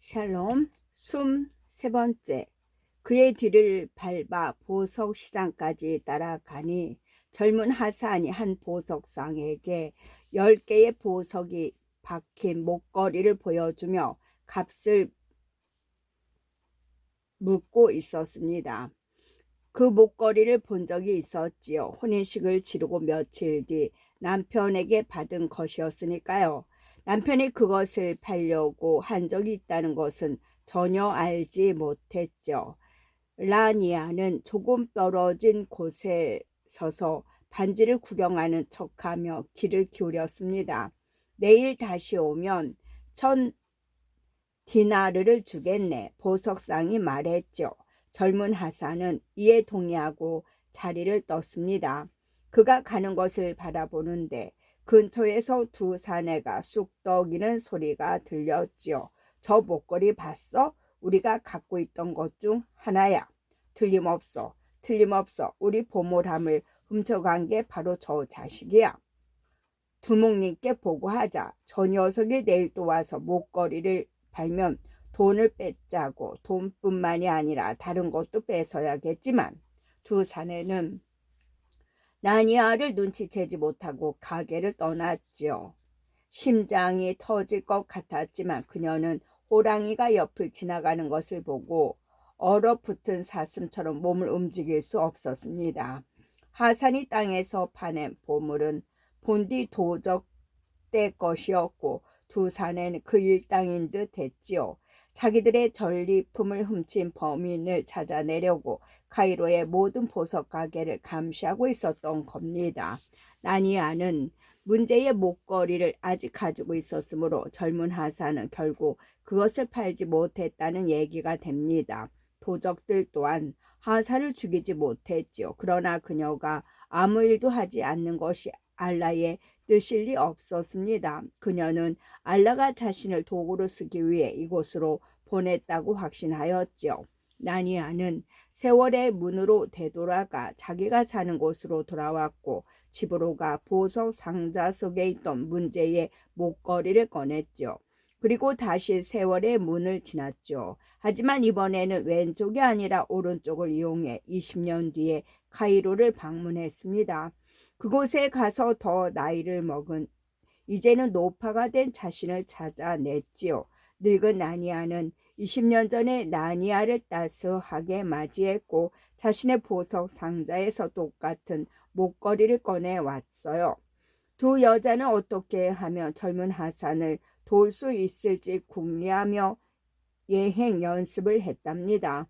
샬롬. 숨 세 번째. 그의 뒤를 밟아 보석 시장까지 따라가니 젊은 하산이 한 보석상에게 10개의 보석이 박힌 목걸이를 보여주며 값을 묻고 있었습니다. 그 목걸이를 본 적이 있었지요. 혼인식을 치르고 며칠 뒤 남편에게 받은 것이었으니까요. 남편이 그것을 팔려고 한 적이 있다는 것은 전혀 알지 못했죠. 라니아는 조금 떨어진 곳에 서서 반지를 구경하는 척하며 귀를 기울였습니다. 내일 다시 오면 1000디나르를 주겠네. 보석상이 말했죠. 젊은 하산은 이에 동의하고 자리를 떴습니다. 그가 가는 것을 바라보는데 근처에서 두 사내가 쑥덕이는 소리가 들렸지요. 저 목걸이 봤어? 우리가 갖고 있던 것 중 하나야. 틀림없어. 틀림없어. 우리 보물함을 훔쳐간 게 바로 저 자식이야. 두목님께 보고하자. 저 녀석이 내일 또 와서 목걸이를 팔면 돈을 뺏자고 돈뿐만이 아니라 다른 것도 뺏어야겠지만 두 사내는 나니아를 눈치채지 못하고 가게를 떠났지요. 심장이 터질 것 같았지만 그녀는 호랑이가 옆을 지나가는 것을 보고 얼어붙은 사슴처럼 몸을 움직일 수 없었습니다. 하산이 땅에서 파낸 보물은 본디 도적대 것이었고 두 사내는 그 일당인 듯 했지요. 자기들의 전리품을 훔친 범인을 찾아내려고 카이로의 모든 보석 가게를 감시하고 있었던 겁니다. 나니아는 문제의 목걸이를 아직 가지고 있었으므로 젊은 하산은 결국 그것을 팔지 못했다는 얘기가 됩니다. 도적들 또한 하산을 죽이지 못했지요. 그러나 그녀가 아무 일도 하지 않는 것이 알라의 뜻일 리 없었습니다. 그녀는 알라가 자신을 도구로 쓰기 위해 이곳으로 보냈다고 확신하였지요. 나니아는 세월의 문으로 되돌아가 자기가 사는 곳으로 돌아왔고 집으로 가 보석 상자 속에 있던 문제의 목걸이를 꺼냈죠. 그리고 다시 세월의 문을 지났죠. 하지만 이번에는 왼쪽이 아니라 오른쪽을 이용해 20년 뒤에 카이로를 방문했습니다. 그곳에 가서 더 나이를 먹은 이제는 노파가 된 자신을 찾아냈지요. 늙은 나니아는 20년 전에 나니아를 따스하게 맞이했고 자신의 보석 상자에서 똑같은 목걸이를 꺼내왔어요. 두 여자는 어떻게 하면 젊은 하산을 도울 수 있을지 궁리하며 예행 연습을 했답니다.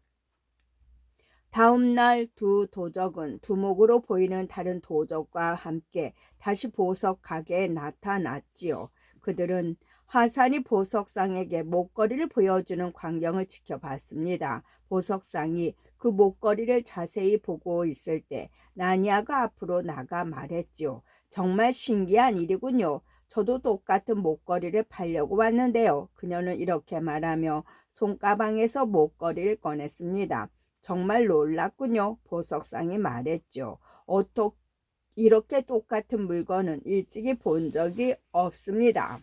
다음 날 두 도적은 두목으로 보이는 다른 도적과 함께 다시 보석 가게에 나타났지요. 그들은 하산이 보석상에게 목걸이를 보여주는 광경을 지켜봤습니다. 보석상이 그 목걸이를 자세히 보고 있을 때 나니아가 앞으로 나가 말했지요. 정말 신기한 일이군요. 저도 똑같은 목걸이를 팔려고 왔는데요. 그녀는 이렇게 말하며 손가방에서 목걸이를 꺼냈습니다. 정말 놀랐군요. 보석상이 말했죠. 이렇게 똑같은 물건은 일찍이 본 적이 없습니다.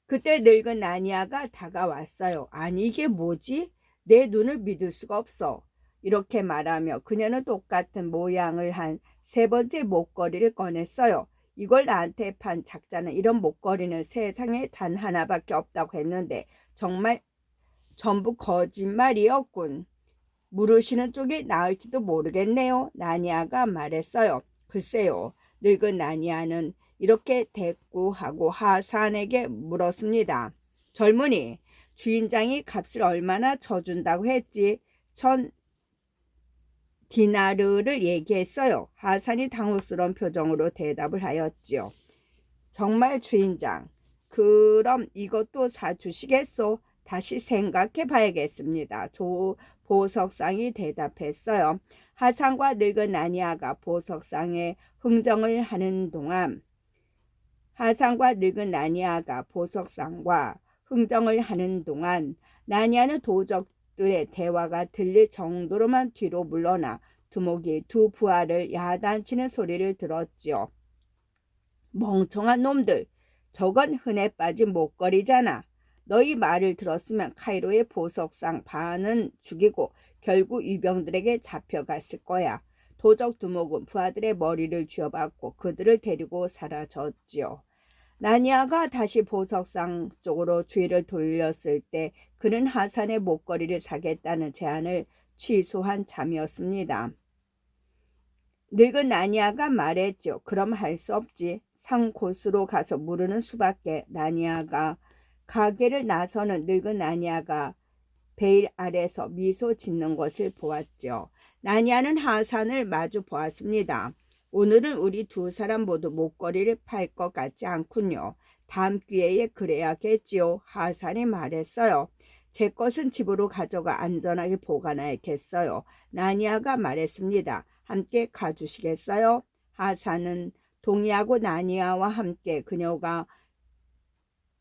그때 늙은 나니아가 다가왔어요. 아니 이게 뭐지? 내 눈을 믿을 수가 없어. 이렇게 말하며 그녀는 똑같은 모양을 한 세 번째 목걸이를 꺼냈어요. 이걸 나한테 판 작자는 이런 목걸이는 세상에 단 하나밖에 없다고 했는데 정말 전부 거짓말이었군. 물으시는 쪽이 나을지도 모르겠네요. 나니아가 말했어요. 글쎄요. 늙은 나니아는 이렇게 대꾸하고 하산에게 물었습니다. 젊은이, 주인장이 값을 얼마나 쳐준다고 했지? 1000디나르를 얘기했어요. 하산이 당혹스러운 표정으로 대답을 하였지요. 정말 주인장, 그럼 이것도 사주시겠소? 다시 생각해 봐야겠습니다. 보석상이 대답했어요. 하산과 늙은 나니아가 보석상에 흥정을 하는 동안 나니아는 도적들의 대화가 들릴 정도로만 뒤로 물러나 두목이 두 부하를 야단치는 소리를 들었지요. 멍청한 놈들, 저건 흔해 빠진 목걸이잖아. 너희 말을 들었으면 카이로의 보석상 반은 죽이고 결국 유병들에게 잡혀갔을 거야. 도적 두목은 부하들의 머리를 쥐어박고 그들을 데리고 사라졌지요. 나니아가 다시 보석상 쪽으로 주의를 돌렸을 때 그는 하산의 목걸이를 사겠다는 제안을 취소한 참이었습니다. 늙은 나니아가 말했죠. 그럼 할 수 없지. 산 곳으로 가서 물으는 수밖에. 나니아가 가게를 나서는 늙은 나니아가 베일 아래서 미소 짓는 것을 보았죠. 나니아는 하산을 마주 보았습니다. 오늘은 우리 두 사람 모두 목걸이를 팔 것 같지 않군요. 다음 기회에 그래야겠지요. 하산이 말했어요. 제 것은 집으로 가져가 안전하게 보관하겠어요. 나니아가 말했습니다. 함께 가주시겠어요? 하산은 동의하고 나니아와 함께 그녀가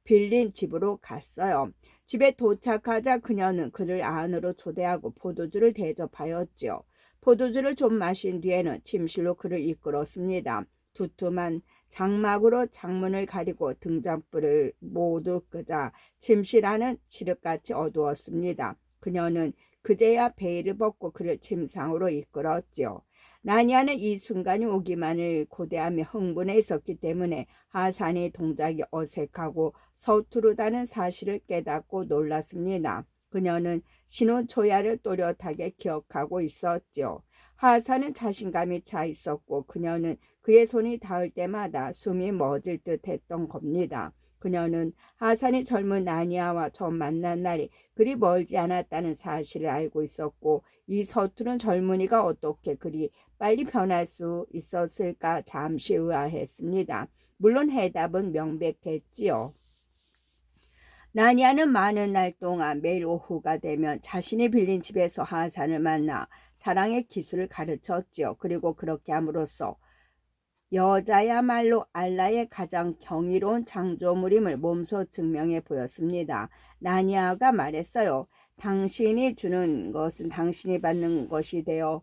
빌린 집으로 갔어요. 집에 도착하자 그녀는 그를 안으로 초대하고 포도주를 대접하였지요. 포도주를 좀 마신 뒤에는 침실로 그를 이끌었습니다. 두툼한 장막으로 창문을 가리고 등잔불을 모두 끄자 침실 안은 칠흑같이 어두웠습니다. 그녀는 그제야 베일을 벗고 그를 침상으로 이끌었지요. 나니아는 이 순간이 오기만을 고대하며 흥분해 있었기 때문에 하산의 동작이 어색하고 서투르다는 사실을 깨닫고 놀랐습니다. 그녀는 신혼초야를 또렷하게 기억하고 있었죠. 하산은 자신감이 차 있었고 그녀는 그의 손이 닿을 때마다 숨이 멎을 듯 했던 겁니다. 그녀는 하산이 젊은 나니아와 처음 만난 날이 그리 멀지 않았다는 사실을 알고 있었고 이 서투른 젊은이가 어떻게 그리 빨리 변할 수 있었을까 잠시 의아했습니다. 물론 해답은 명백했지요. 나니아는 많은 날 동안 매일 오후가 되면 자신이 빌린 집에서 하산을 만나 사랑의 기술을 가르쳤지요. 그리고 그렇게 함으로써 여자야말로 알라의 가장 경이로운 창조물임을 몸소 증명해 보였습니다. 나니아가 말했어요. 당신이 주는 것은 당신이 받는 것이 되어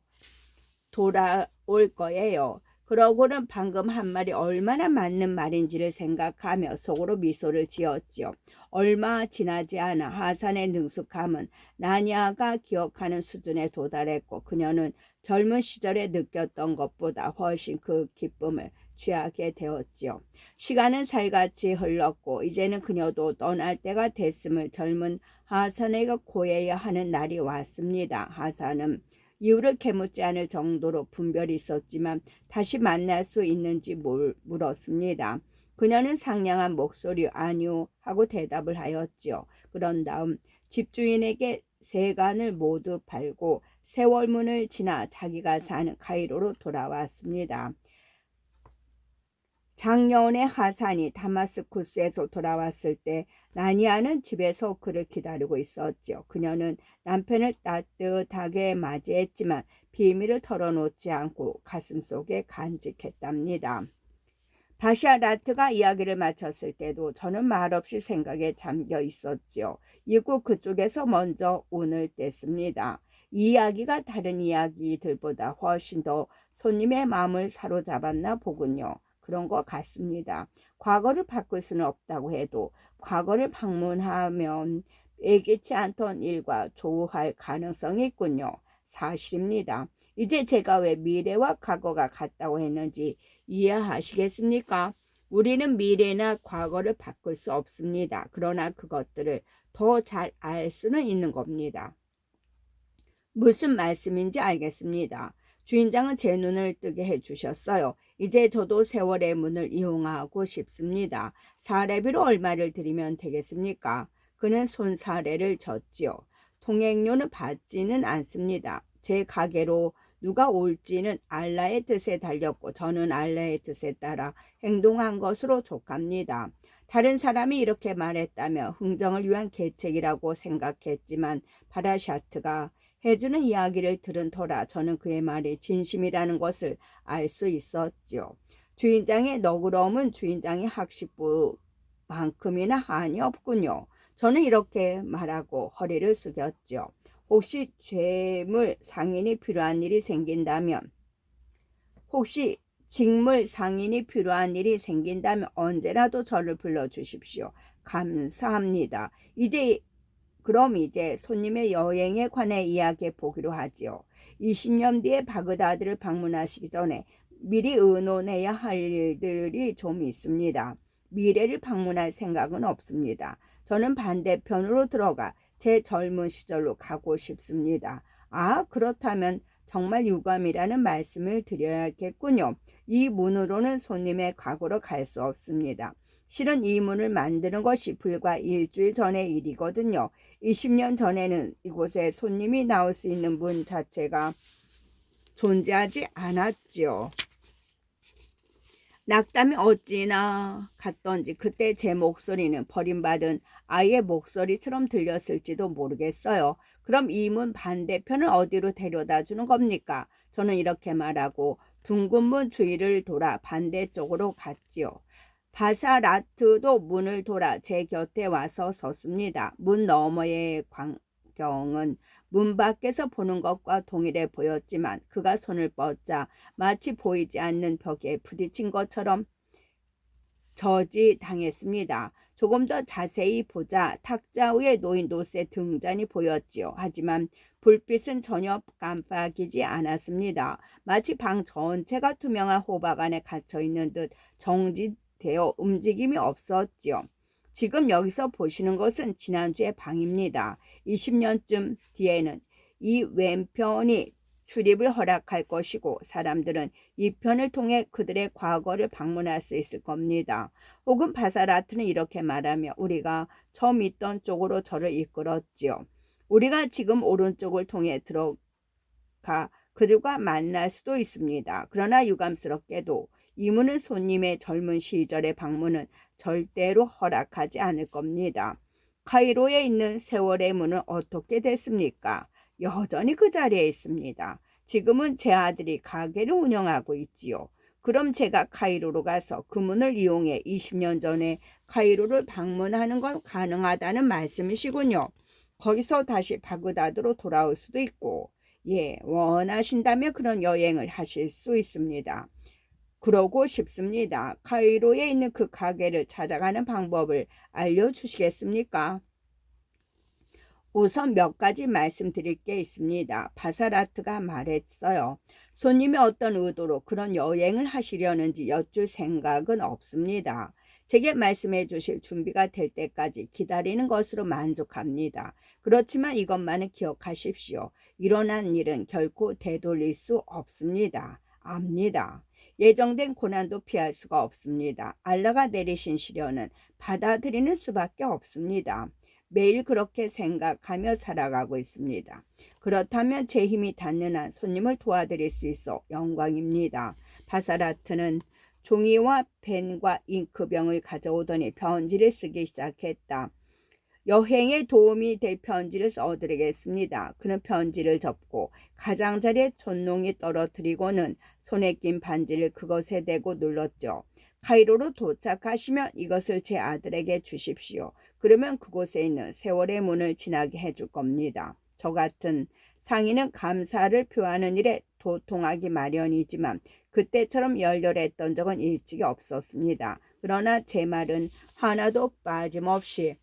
돌아올 거예요. 그러고는 방금 한 말이 얼마나 맞는 말인지를 생각하며 속으로 미소를 지었지요. 얼마 지나지 않아 하산의 능숙함은 나니아가 기억하는 수준에 도달했고 그녀는 젊은 시절에 느꼈던 것보다 훨씬 그 기쁨을 취하게 되었지요. 시간은 살같이 흘렀고 이제는 그녀도 떠날 때가 됐음을 젊은 하산에게 고해야 하는 날이 왔습니다. 하산은 이유를 캐묻지 않을 정도로 분별이 있었지만 다시 만날 수 있는지 물었습니다. 그녀는 상냥한 목소리 아니요 하고 대답을 하였지요. 그런 다음 집주인에게 세간을 모두 팔고 세월문을 지나 자기가 사는 카이로로 돌아왔습니다. 작년에 하산이 다마스쿠스에서 돌아왔을 때 나니아는 집에서 그를 기다리고 있었죠. 그녀는 남편을 따뜻하게 맞이했지만 비밀을 털어놓지 않고 가슴속에 간직했답니다. 바샤라트가 이야기를 마쳤을 때도 저는 말없이 생각에 잠겨 있었지요. 이후 그쪽에서 먼저 운을 뗐습니다. 이 이야기가 다른 이야기들보다 훨씬 더 손님의 마음을 사로잡았나 보군요. 그런 것 같습니다. 과거를 바꿀 수는 없다고 해도 과거를 방문하면 예기치 않던 일과 조우할 가능성이 있군요. 사실입니다. 이제 제가 왜 미래와 과거가 같다고 했는지 이해하시겠습니까? 우리는 미래나 과거를 바꿀 수 없습니다. 그러나 그것들을 더 잘 알 수는 있는 겁니다. 무슨 말씀인지 알겠습니다. 주인장은 제 눈을 뜨게 해주셨어요. 이제 저도 세월의 문을 이용하고 싶습니다. 사례비로 얼마를 드리면 되겠습니까? 그는 손사래를 졌지요. 통행료는 받지는 않습니다. 제 가게로 누가 올지는 알라의 뜻에 달렸고 저는 알라의 뜻에 따라 행동한 것으로 족합니다. 다른 사람이 이렇게 말했다면 흥정을 위한 계책이라고 생각했지만 바라샤트가 해주는 이야기를 들은 터라 저는 그의 말이 진심이라는 것을 알 수 있었죠. 주인장의 너그러움은 주인장의 학식부만큼이나 한이 없군요. 저는 이렇게 말하고 허리를 숙였죠. 혹시 죄물 상인이 필요한 일이 생긴다면 혹시 직물 상인이 필요한 일이 생긴다면 언제라도 저를 불러주십시오. 감사합니다. 그럼 이제 손님의 여행에 관해 이야기해 보기로 하지요. 20년 뒤에 바그다드를 방문하시기 전에 미리 의논해야 할 일들이 좀 있습니다. 미래를 방문할 생각은 없습니다. 저는 반대편으로 들어가 제 젊은 시절로 가고 싶습니다. 아, 그렇다면 정말 유감이라는 말씀을 드려야겠군요. 이 문으로는 손님의 과거로 갈 수 없습니다. 실은 이 문을 만드는 것이 불과 일주일 전의 일이거든요. 20년 전에는 이곳에 손님이 나올 수 있는 문 자체가 존재하지 않았지요. 낙담이 어찌나 갔던지 그때 제 목소리는 버림받은 아이의 목소리처럼 들렸을지도 모르겠어요. 그럼 이 문 반대편을 어디로 데려다 주는 겁니까? 저는 이렇게 말하고 둥근 문 주위를 돌아 반대쪽으로 갔지요. 바사라트도 문을 돌아 제 곁에 와서 섰습니다. 문 너머의 광경은 문 밖에서 보는 것과 동일해 보였지만 그가 손을 뻗자 마치 보이지 않는 벽에 부딪힌 것처럼 저지당했습니다. 조금 더 자세히 보자 탁자 위에 놓인 노쇠 등잔이 보였지요. 하지만 불빛은 전혀 깜빡이지 않았습니다. 마치 방 전체가 투명한 호박 안에 갇혀있는 듯 정지되어 움직임이 없었지요. 지금 여기서 보시는 것은 지난주의 방입니다. 20년쯤 뒤에는 이 왼편이 출입을 허락할 것이고 사람들은 이 편을 통해 그들의 과거를 방문할 수 있을 겁니다. 혹은 바사라트는 이렇게 말하며 우리가 처음 있던 쪽으로 저를 이끌었지요. 우리가 지금 오른쪽을 통해 들어가 그들과 만날 수도 있습니다. 그러나 유감스럽게도 이 문은 손님의 젊은 시절의 방문은 절대로 허락하지 않을 겁니다. 카이로에 있는 세월의 문은 어떻게 됐습니까? 여전히 그 자리에 있습니다. 지금은 제 아들이 가게를 운영하고 있지요. 그럼 제가 카이로로 가서 그 문을 이용해 20년 전에 카이로를 방문하는 건 가능하다는 말씀이시군요. 거기서 다시 바그다드로 돌아올 수도 있고, 예, 원하신다면 그런 여행을 하실 수 있습니다. 그러고 싶습니다. 카이로에 있는 그 가게를 찾아가는 방법을 알려주시겠습니까? 우선 몇 가지 말씀드릴 게 있습니다. 바사라트가 말했어요. 손님이 어떤 의도로 그런 여행을 하시려는지 여쭐 생각은 없습니다. 제게 말씀해 주실 준비가 될 때까지 기다리는 것으로 만족합니다. 그렇지만 이것만은 기억하십시오. 일어난 일은 결코 되돌릴 수 없습니다. 압니다. 예정된 고난도 피할 수가 없습니다. 알라가 내리신 시련은 받아들이는 수밖에 없습니다. 매일 그렇게 생각하며 살아가고 있습니다. 그렇다면 제 힘이 닿는 한 손님을 도와드릴 수 있어 영광입니다. 바사라트는 종이와 펜과 잉크병을 가져오더니 편지를 쓰기 시작했다. 여행에 도움이 될 편지를 써드리겠습니다. 그는 편지를 접고 가장자리에 촛농이 떨어뜨리고는 손에 낀 반지를 그것에 대고 눌렀죠. 카이로로 도착하시면 이것을 제 아들에게 주십시오. 그러면 그곳에 있는 세월의 문을 지나게 해줄 겁니다. 저 같은 상인은 감사를 표하는 일에 도통하기 마련이지만 그때처럼 열렬했던 적은 일찍이 없었습니다. 그러나 제 말은 하나도 빠짐없이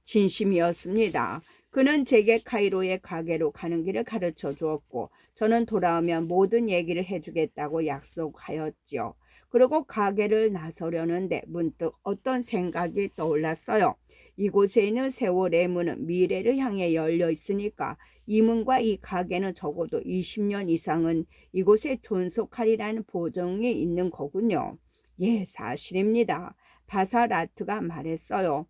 진심이었습니다. 그는 제게 카이로의 가게로 가는 길을 가르쳐 주었고 저는 돌아오면 모든 얘기를 해주겠다고 약속하였지요. 그리고 가게를 나서려는데 문득 어떤 생각이 떠올랐어요. 이곳에 있는 세월의 문은 미래를 향해 열려 있으니까 이 문과 이 가게는 적어도 20년 이상은 이곳에 존속하리라는 보증이 있는 거군요. 예, 사실입니다. 바사라트가 말했어요.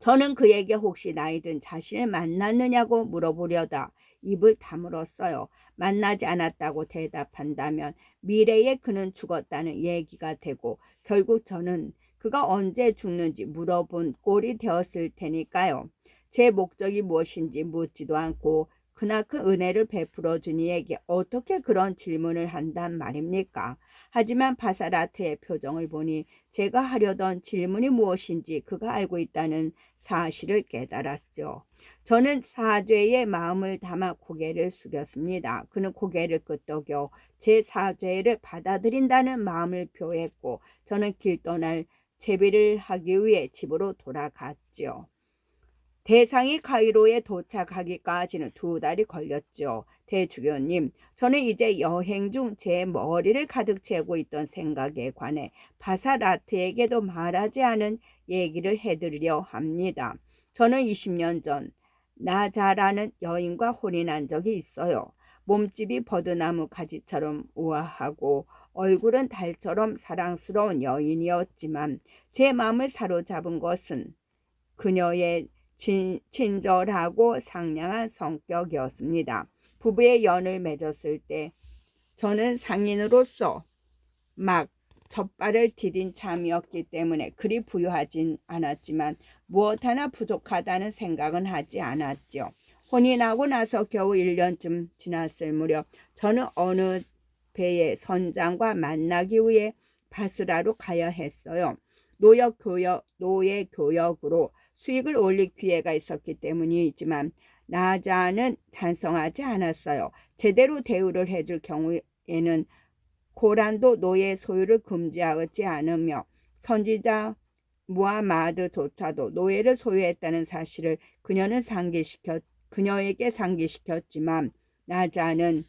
저는 그에게 혹시 나이든 자신을 만났느냐고 물어보려다 입을 다물었어요. 만나지 않았다고 대답한다면 미래에 그는 죽었다는 얘기가 되고 결국 저는 그가 언제 죽는지 물어본 꼴이 되었을 테니까요. 제 목적이 무엇인지 묻지도 않고 그나큰 은혜를 베풀어 준 이에게 어떻게 그런 질문을 한단 말입니까? 하지만 바사라트의 표정을 보니 제가 하려던 질문이 무엇인지 그가 알고 있다는 사실을 깨달았죠. 저는 사죄의 마음을 담아 고개를 숙였습니다. 그는 고개를 끄덕여 제 사죄를 받아들인다는 마음을 표했고 저는 길 떠날 제비를 하기 위해 집으로 돌아갔죠. 대상이 카이로에 도착하기까지는 2달이 걸렸죠. 대주교님, 저는 이제 여행 중 제 머리를 가득 채우고 있던 생각에 관해 바사라트에게도 말하지 않은 얘기를 해드리려 합니다. 저는 20년 전 나자라는 여인과 혼인한 적이 있어요. 몸집이 버드나무 가지처럼 우아하고 얼굴은 달처럼 사랑스러운 여인이었지만 제 마음을 사로잡은 것은 그녀의 친절하고 상냥한 성격이었습니다. 부부의 연을 맺었을 때 저는 상인으로서 막 첫발을 디딘 참이었기 때문에 그리 부유하진 않았지만 무엇 하나 부족하다는 생각은 하지 않았죠. 혼인하고 나서 겨우 1년쯤 지났을 무렵 저는 어느 배의 선장과 만나기 위해 바스라로 가야 했어요. 노예 교역으로 수익을 올릴 기회가 있었기 때문이지만 나자는 찬성하지 않았어요. 제대로 대우를 해줄 경우에는 고란도 노예 소유를 금지하지 않으며 선지자 무하마드조차도 노예를 소유했다는 사실을 그녀에게 상기시켰지만 나자는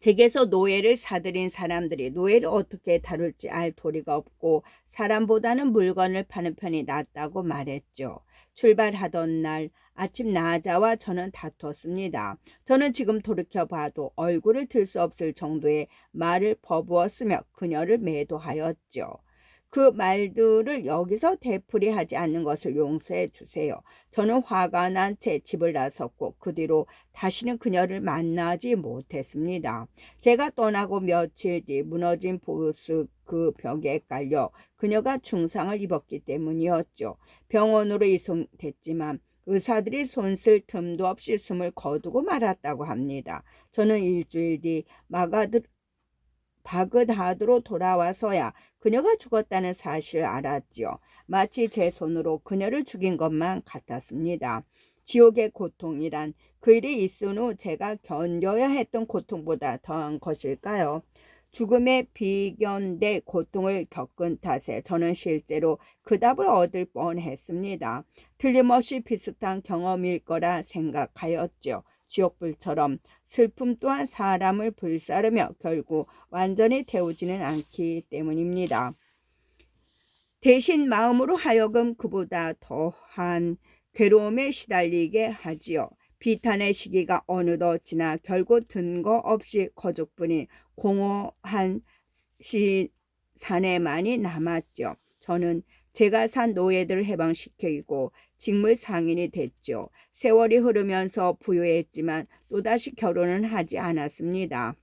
제게서 노예를 사들인 사람들이 노예를 어떻게 다룰지 알 도리가 없고 사람보다는 물건을 파는 편이 낫다고 말했죠. 출발하던 날 아침 나자와 저는 다퉜습니다. 저는 지금 돌이켜봐도 얼굴을 들 수 없을 정도의 말을 퍼부었으며 그녀를 매도하였죠. 그 말들을 여기서 되풀이하지 않는 것을 용서해 주세요. 저는 화가 난 채 집을 나섰고 그 뒤로 다시는 그녀를 만나지 못했습니다. 제가 떠나고 며칠 뒤 무너진 보스 그 벽에 깔려 그녀가 중상을 입었기 때문이었죠. 병원으로 이송됐지만 의사들이 손쓸 틈도 없이 숨을 거두고 말았다고 합니다. 저는 일주일 뒤 바그다드로 돌아와서야 그녀가 죽었다는 사실을 알았지요. 마치 제 손으로 그녀를 죽인 것만 같았습니다. 지옥의 고통이란 그 일이 있은 후 제가 견뎌야 했던 고통보다 더한 것일까요? 죽음의 비견될 고통을 겪은 탓에 저는 실제로 그 답을 얻을 뻔했습니다. 틀림없이 비슷한 경험일 거라 생각하였죠. 지옥불처럼 슬픔 또한 사람을 불사르며 결국 완전히 태우지는 않기 때문입니다. 대신 마음으로 하여금 그보다 더한 괴로움에 시달리게 하지요. 비탄의 시기가 어느덧 지나 결국 근거 없이 거죽뿐인 공허한 사내만이 남았죠. 저는 제가 산 노예들을 해방시키고 직물 상인이 됐죠. 세월이 흐르면서 부유했지만 또다시 결혼은 하지 않았습니다.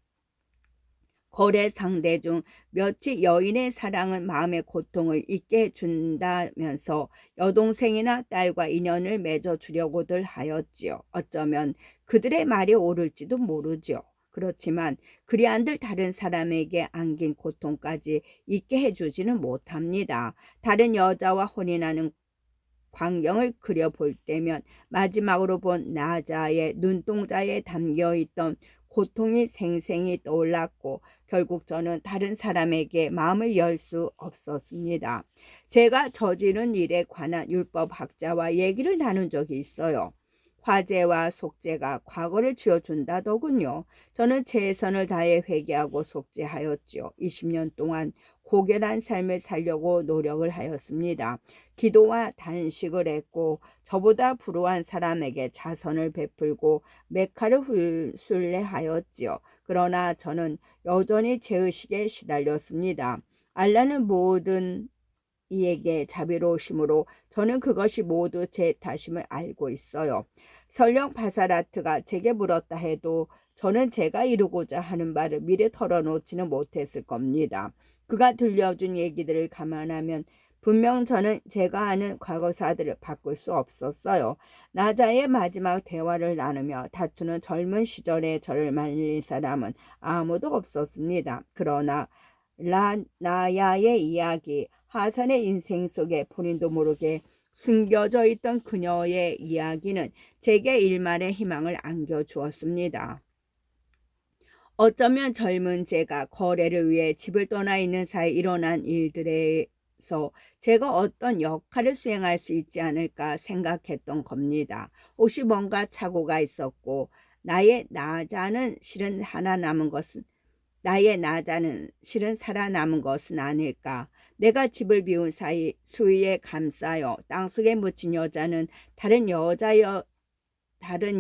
거래 상대 중 몇이 여인의 사랑은 마음의 고통을 잊게 해준다면서 여동생이나 딸과 인연을 맺어주려고들 하였지요. 어쩌면 그들의 말이 옳을지도 모르죠. 그렇지만 그리한들 다른 사람에게 안긴 고통까지 잊게 해주지는 못합니다. 다른 여자와 혼인하는 광경을 그려볼 때면 마지막으로 본 나자의 눈동자에 담겨있던 고통이 생생히 떠올랐고 결국 저는 다른 사람에게 마음을 열 수 없었습니다. 제가 저지른 일에 관한 율법학자와 얘기를 나눈 적이 있어요. 화제와 속죄가 과거를 지워준다더군요. 저는 최선을 다해 회개하고 속죄하였죠. 20년 동안 고결한 삶을 살려고 노력을 하였습니다. 기도와 단식을 했고 저보다 불우한 사람에게 자선을 베풀고 메카를 순례하였지요. 그러나 저는 여전히 죄의식에 시달렸습니다. 알라는 모든 이에게 자비로우심으로 저는 그것이 모두 제 탓임을 알고 있어요. 설령 바사라트가 제게 물었다 해도 저는 제가 이루고자 하는 바를 미리 털어놓지는 못했을 겁니다. 그가 들려준 얘기들을 감안하면 분명 저는 제가 아는 과거사들을 바꿀 수 없었어요. 나자의 마지막 대화를 나누며 다투는 젊은 시절의 저를 말릴 사람은 아무도 없었습니다. 그러나 나야의 이야기, 하산의 인생 속에 본인도 모르게 숨겨져 있던 그녀의 이야기는 제게 일말의 희망을 안겨주었습니다. 어쩌면 젊은 제가 거래를 위해 집을 떠나 있는 사이 일어난 일들에서 제가 어떤 역할을 수행할 수 있지 않을까 생각했던 겁니다. 혹시 뭔가 착오가 있었고 나의 나자는 실은 살아남은 것은 아닐까. 내가 집을 비운 사이 수위에 감싸여 땅속에 묻힌 여자는 다른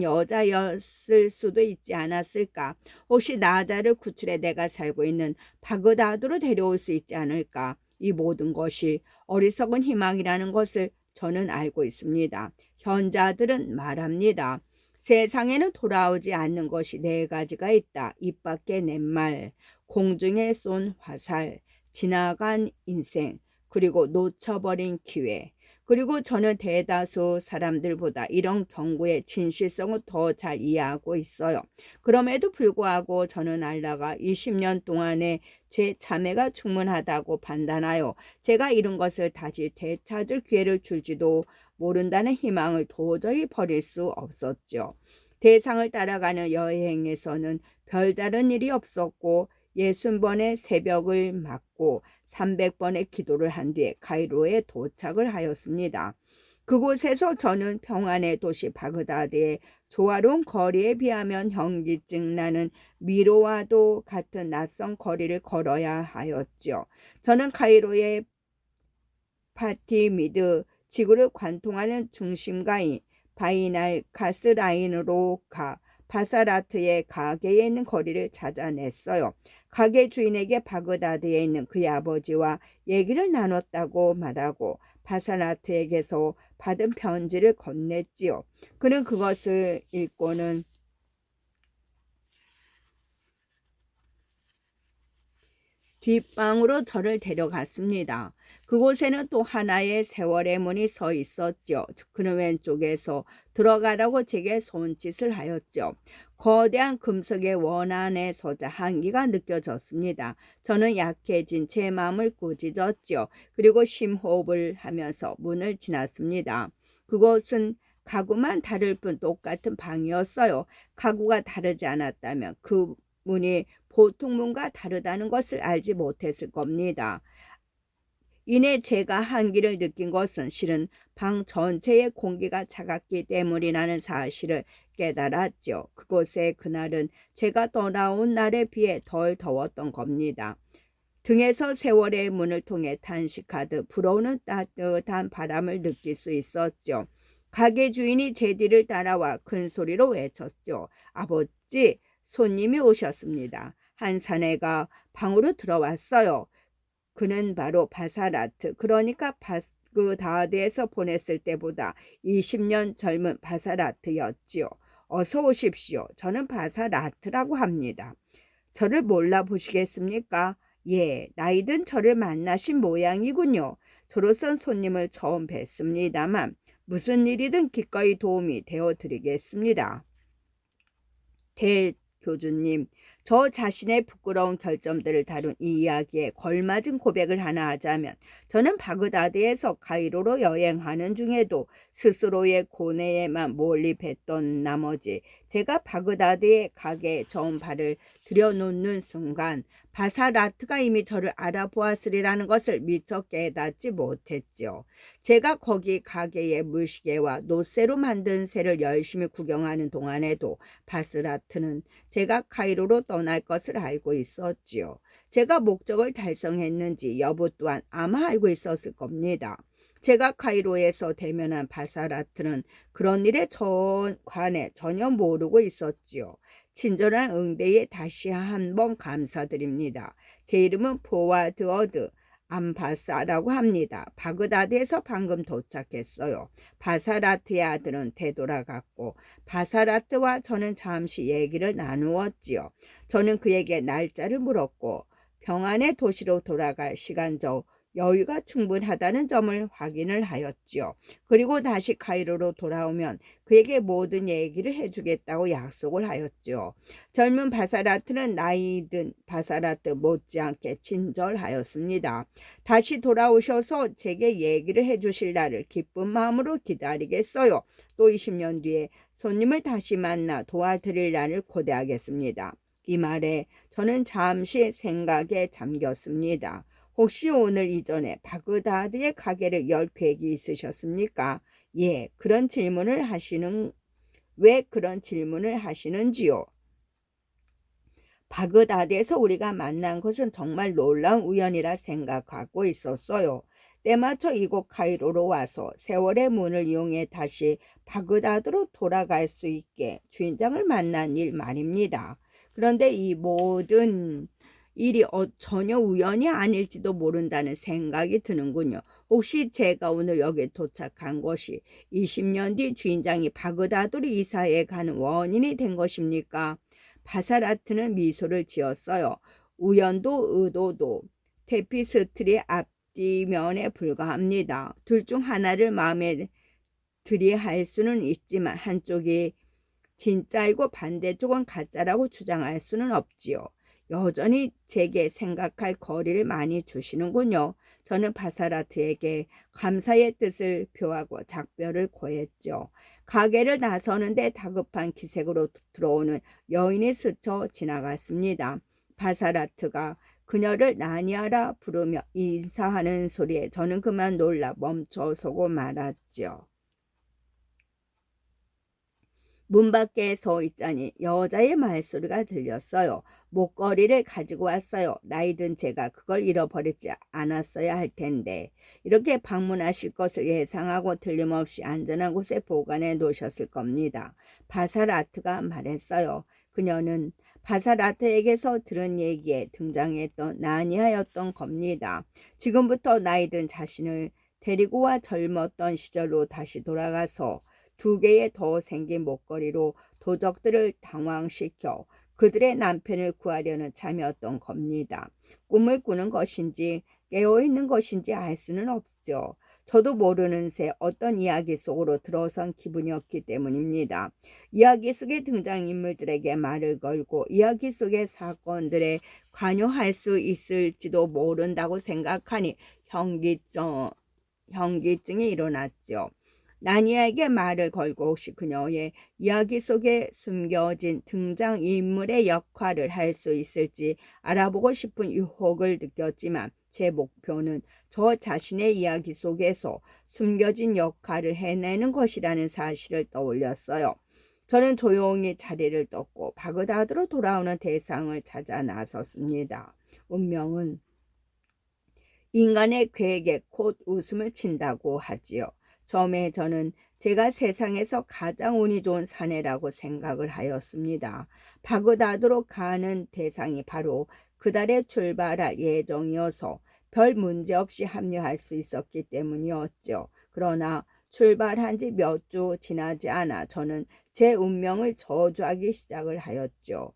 여자였을 수도 있지 않았을까. 혹시 나자를 구출해 내가 살고 있는 바그다드로 데려올 수 있지 않을까. 이 모든 것이 어리석은 희망이라는 것을 저는 알고 있습니다. 현자들은 말합니다. 세상에는 돌아오지 않는 것이 네 가지가 있다. 입 밖에 낸 말, 공중에 쏜 화살, 지나간 인생, 그리고 놓쳐버린 기회. 그리고 저는 대다수 사람들보다 이런 경고의 진실성을 더 잘 이해하고 있어요. 그럼에도 불구하고 저는 알라가 20년 동안의 제 참회가 충분하다고 판단하여 제가 이런 것을 다시 되찾을 기회를 줄지도 모른다는 희망을 도저히 버릴 수 없었죠. 대상을 따라가는 여행에서는 별다른 일이 없었고 60번의 새벽을 맞고 300번의 기도를 한 뒤에 카이로에 도착을 하였습니다. 그곳에서 저는 평안의 도시 바그다드의 조화로운 거리에 비하면 현기증 나는 미로와도 같은 낯선 거리를 걸어야 하였죠. 저는 카이로의 파티미드 지구를 관통하는 중심가인 바이날 카스라인으로 가 바사라트의 가게에 있는 거리를 찾아냈어요. 가게 주인에게 바그다드에 있는 그의 아버지와 얘기를 나눴다고 말하고 바사라트에게서 받은 편지를 건넸지요. 그는 그것을 읽고는 뒷방으로 저를 데려갔습니다. 그곳에는 또 하나의 세월의 문이 서 있었죠. 그는 왼쪽에서 들어가라고 제게 손짓을 하였죠. 거대한 금속의 원 안에 서자 한기가 느껴졌습니다. 저는 약해진 제 마음을 꾸짖었죠. 그리고 심호흡을 하면서 문을 지났습니다. 그곳은 가구만 다를 뿐 똑같은 방이었어요. 가구가 다르지 않았다면 그 문이 보통 문과 다르다는 것을 알지 못했을 겁니다. 이내 제가 한기를 느낀 것은 실은 방 전체의 공기가 차갑기 때문이라는 사실을 깨달았죠. 그곳에 그날은 제가 떠나온 날에 비해 덜 더웠던 겁니다. 등에서 세월의 문을 통해 탄식하듯 불어오는 따뜻한 바람을 느낄 수 있었죠. 가게 주인이 제 뒤를 따라와 큰 소리로 외쳤죠. 아버지, 손님이 오셨습니다. 한 사내가 방으로 들어왔어요. 그는 바로 바사라트, 그러니까 바그다드에서 보냈을 때보다 20년 젊은 바사라트였지요. 어서 오십시오. 저는 바사라트라고 합니다. 저를 몰라보시겠습니까? 예, 나이든 저를 만나신 모양이군요. 저로선 손님을 처음 뵀습니다만 무슨 일이든 기꺼이 도움이 되어드리겠습니다. 교주님, 저 자신의 부끄러운 결점들을 다룬 이 이야기에 걸맞은 고백을 하나 하자면 저는 바그다드에서 카이로로 여행하는 중에도 스스로의 고뇌에만 몰입했던 나머지 제가 바그다드의 가게에 처음 발을 들여놓는 순간 바사라트가 이미 저를 알아보았으리라는 것을 미처 깨닫지 못했죠. 제가 거기 가게의 물시계와 노쇠로 만든 새를 열심히 구경하는 동안에도 바스라트는 제가 카이로로 떠날 것을 알고 있었지요. 제가 목적을 달성했는지 여부 또한 아마 알고 있었을 겁니다. 제가 카이로에서 대면한 바사라트는 그런 일에 관해 전혀 모르고 있었지요. 친절한 응대에 다시 한번 감사드립니다. 제 이름은 포와드어드 암바사라고 합니다. 바그다드에서 방금 도착했어요. 바사라트의 아들은 되돌아갔고 바사라트와 저는 잠시 얘기를 나누었지요. 저는 그에게 날짜를 물었고 평안의 도시로 돌아갈 시간적 여유가 충분하다는 점을 확인을 하였지요. 그리고 다시 카이로로 돌아오면 그에게 모든 얘기를 해주겠다고 약속을 하였지요. 젊은 바사라트는 나이 든 바사라트 못지않게 친절하였습니다. 다시 돌아오셔서 제게 얘기를 해주실 날을 기쁜 마음으로 기다리겠어요. 또 20년 뒤에 손님을 다시 만나 도와드릴 날을 고대하겠습니다. 이 말에 저는 잠시 생각에 잠겼습니다. 혹시 오늘 이전에 바그다드의 가게를 열 계획이 있으셨습니까? 예, 왜 그런 질문을 하시는지요? 바그다드에서 우리가 만난 것은 정말 놀라운 우연이라 생각하고 있었어요. 때마쳐 이곳 카이로로 와서 세월의 문을 이용해 다시 바그다드로 돌아갈 수 있게 주인장을 만난 일 말입니다. 그런데 이 모든 일이 전혀 우연이 아닐지도 모른다는 생각이 드는군요. 혹시 제가 오늘 여기에 도착한 것이 20년 뒤 주인장이 바그다드로 이사해 가는 원인이 된 것입니까? 바사라트는 미소를 지었어요. 우연도 의도도 테피스트리 앞뒤면에 불과합니다. 둘 중 하나를 마음에 들이할 수는 있지만 한쪽이 진짜이고 반대쪽은 가짜라고 주장할 수는 없지요. 여전히 제게 생각할 거리를 많이 주시는군요. 저는 바사라트에게 감사의 뜻을 표하고 작별을 고했죠. 가게를 나서는데 다급한 기색으로 들어오는 여인이 스쳐 지나갔습니다. 바사라트가 그녀를 나니아라 부르며 인사하는 소리에 저는 그만 놀라 멈춰서고 말았죠. 문 밖에 서 있자니 여자의 말소리가 들렸어요. 목걸이를 가지고 왔어요. 나이 든 제가 그걸 잃어버리지 않았어야 할 텐데. 이렇게 방문하실 것을 예상하고 틀림없이 안전한 곳에 보관해 놓으셨을 겁니다. 바사라트가 말했어요. 그녀는 바사라트에게서 들은 얘기에 등장했던 나니아였던 겁니다. 지금부터 나이 든 자신을 데리고 와 젊었던 시절로 다시 돌아가서 2개의 더 생긴 목걸이로 도적들을 당황시켜 그들의 남편을 구하려는 참이었던 겁니다. 꿈을 꾸는 것인지 깨어있는 것인지 알 수는 없죠. 저도 모르는 새 어떤 이야기 속으로 들어선 기분이었기 때문입니다. 이야기 속의 등장인물들에게 말을 걸고 이야기 속의 사건들에 관여할 수 있을지도 모른다고 생각하니 현기증이 일어났죠. 나니아에게 말을 걸고 혹시 그녀의 이야기 속에 숨겨진 등장인물의 역할을 할 수 있을지 알아보고 싶은 유혹을 느꼈지만 제 목표는 저 자신의 이야기 속에서 숨겨진 역할을 해내는 것이라는 사실을 떠올렸어요. 저는 조용히 자리를 떴고 바그다드로 돌아오는 대상을 찾아 나섰습니다. 운명은 인간의 계획에 곧 웃음을 친다고 하지요. 처음에 저는 제가 세상에서 가장 운이 좋은 사내라고 생각을 하였습니다. 바그다드로 가는 대상이 바로 그달에 출발할 예정이어서 별 문제 없이 합류할 수 있었기 때문이었죠. 그러나 출발한 지 몇 주 지나지 않아 저는 제 운명을 저주하기 시작을 하였죠.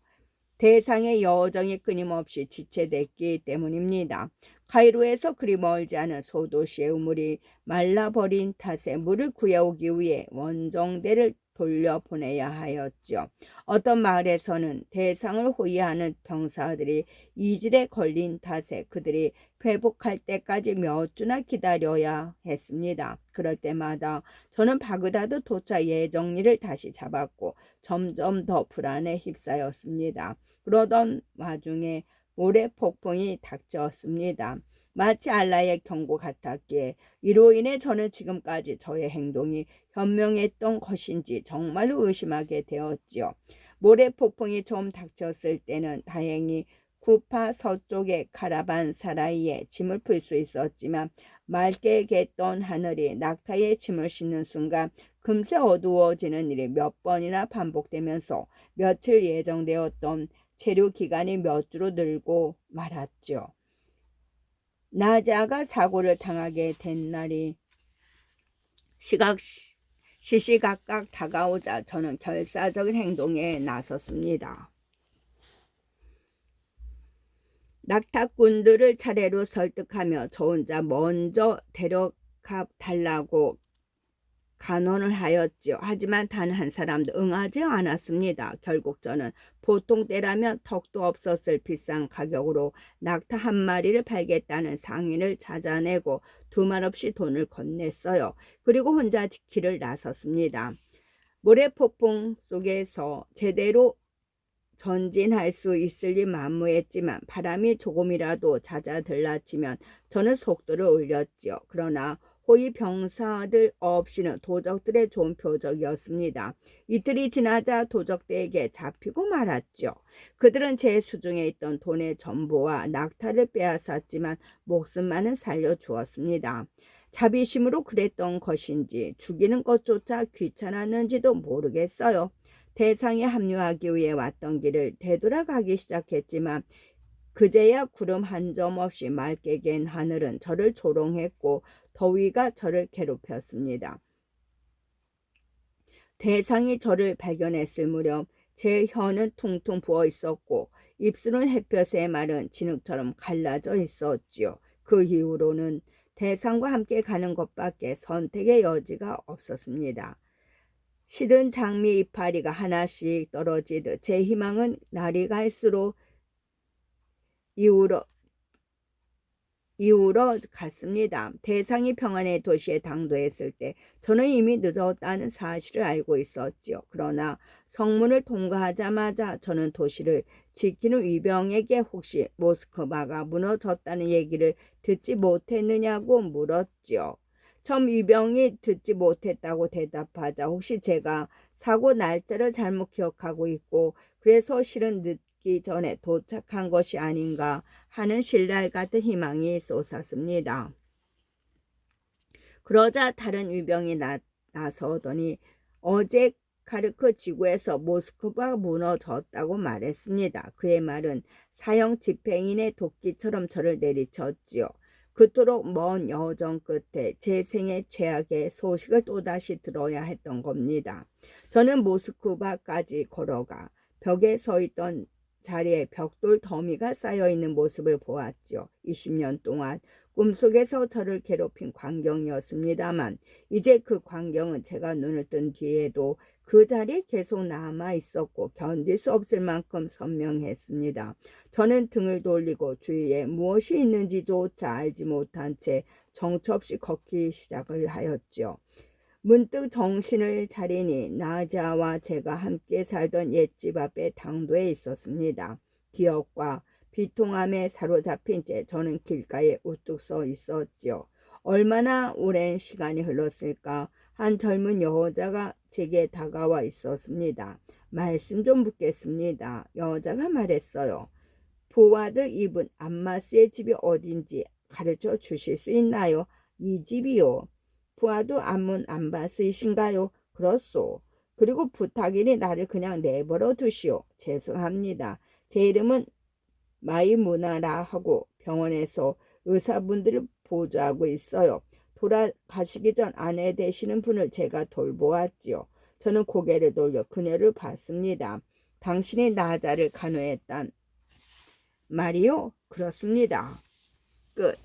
대상의 여정이 끊임없이 지체됐기 때문입니다. 카이로에서 그리 멀지 않은 소도시의 우물이 말라버린 탓에 물을 구해오기 위해 원정대를 돌려보내야 하였죠. 어떤 마을에서는 대상을 호위하는 병사들이 이질에 걸린 탓에 그들이 회복할 때까지 몇 주나 기다려야 했습니다. 그럴 때마다 저는 바그다드 도착 예정일을 다시 잡았고 점점 더 불안에 휩싸였습니다. 그러던 와중에 모래 폭풍이 닥쳤습니다. 마치 알라의 경고 같았기에 이로 인해 저는 지금까지 저의 행동이 현명했던 것인지 정말로 의심하게 되었지요. 모래 폭풍이 좀 닥쳤을 때는 다행히 쿠파 서쪽의 카라반 사라이에 짐을 풀 수 있었지만 맑게 갯던 하늘이 낙타의 짐을 싣는 순간 금세 어두워지는 일이 몇 번이나 반복되면서 며칠 예정되었던 체류 기간이 몇 주로 늘고 말았죠. 나자가 사고를 당하게 된 날이 시시각각 다가오자 저는 결사적인 행동에 나섰습니다. 낙타꾼들을 차례로 설득하며 저 혼자 먼저 데려가 달라고 간언을 하였지요. 하지만 단 한 사람도 응하지 않았습니다. 결국 저는 보통 때라면 턱도 없었을 비싼 가격으로 낙타 한 마리를 팔겠다는 상인을 찾아내고 두말 없이 돈을 건넸어요. 그리고 혼자 길을 나섰습니다. 모래폭풍 속에서 제대로 전진할 수 있을리 만무했지만 바람이 조금이라도 잦아들라치면 저는 속도를 올렸지요. 그러나 호위 병사들 없이는 도적들의 좋은 표적이었습니다. 이틀이 지나자 도적들에게 잡히고 말았죠. 그들은 제 수중에 있던 돈의 전부와 낙타를 빼앗았지만 목숨만은 살려주었습니다. 자비심으로 그랬던 것인지 죽이는 것조차 귀찮았는지도 모르겠어요. 대상에 합류하기 위해 왔던 길을 되돌아가기 시작했지만 그제야 구름 한 점 없이 맑게 갠 하늘은 저를 조롱했고 더위가 저를 괴롭혔습니다. 대상이 저를 발견했을 무렵 제 혀는 퉁퉁 부어 있었고 입술은 햇볕에 마른 진흙처럼 갈라져 있었지요. 그 이후로는 대상과 함께 가는 것밖에 선택의 여지가 없었습니다. 시든 장미 이파리가 하나씩 떨어지듯 제 희망은 날이 갈수록 이우러 갔습니다. 대상이 평안의 도시에 당도했을 때 저는 이미 늦었다는 사실을 알고 있었지요. 그러나 성문을 통과하자마자 저는 도시를 지키는 위병에게 혹시 모스크바가 무너졌다는 얘기를 듣지 못했느냐고 물었지요. 처음 위병이 듣지 못했다고 대답하자 혹시 제가 사고 날짜를 잘못 기억하고 있고 그래서 실은 늦기 전에 도착한 것이 아닌가 하는 신랄 같은 희망이 솟았습니다. 그러자 다른 위병이 나서더니 어제 카르크 지구에서 모스크바가 무너졌다고 말했습니다. 그의 말은 사형 집행인의 도끼처럼 저를 내리쳤지요. 그토록 먼 여정 끝에 제 생애 최악의 소식을 또다시 들어야 했던 겁니다. 저는 모스크바까지 걸어가 벽에 서 있던 자리에 벽돌 더미가 쌓여있는 모습을 보았죠. 20년 동안 꿈속에서 저를 괴롭힌 광경이었습니다만 이제 그 광경은 제가 눈을 뜬 뒤에도 그 자리에 계속 남아 있었고 견딜 수 없을 만큼 선명했습니다. 저는 등을 돌리고 주위에 무엇이 있는지조차 알지 못한 채 정처 없이 걷기 시작을 하였죠. 문득 정신을 차리니 나자와 제가 함께 살던 옛집 앞에 당도에 있었습니다. 기억과 비통함에 사로잡힌 채 저는 길가에 우뚝 서 있었지요. 얼마나 오랜 시간이 흘렀을까? 한 젊은 여자가 제게 다가와 있었습니다. 말씀 좀 묻겠습니다. 여자가 말했어요. 부와드 이분 암마스의 집이 어딘지 가르쳐 주실 수 있나요? 이 집이요. 부하도 안문 안바스이신가요? 그렇소. 그리고 부탁이니 나를 그냥 내버려 두시오. 죄송합니다. 제 이름은 마이무나라 하고 병원에서 의사분들을 보조하고 있어요. 돌아가시기 전 아내 되시는 분을 제가 돌보았지요. 저는 고개를 돌려 그녀를 봤습니다. 당신이 나자를 간호했단 말이요? 그렇습니다. 끝.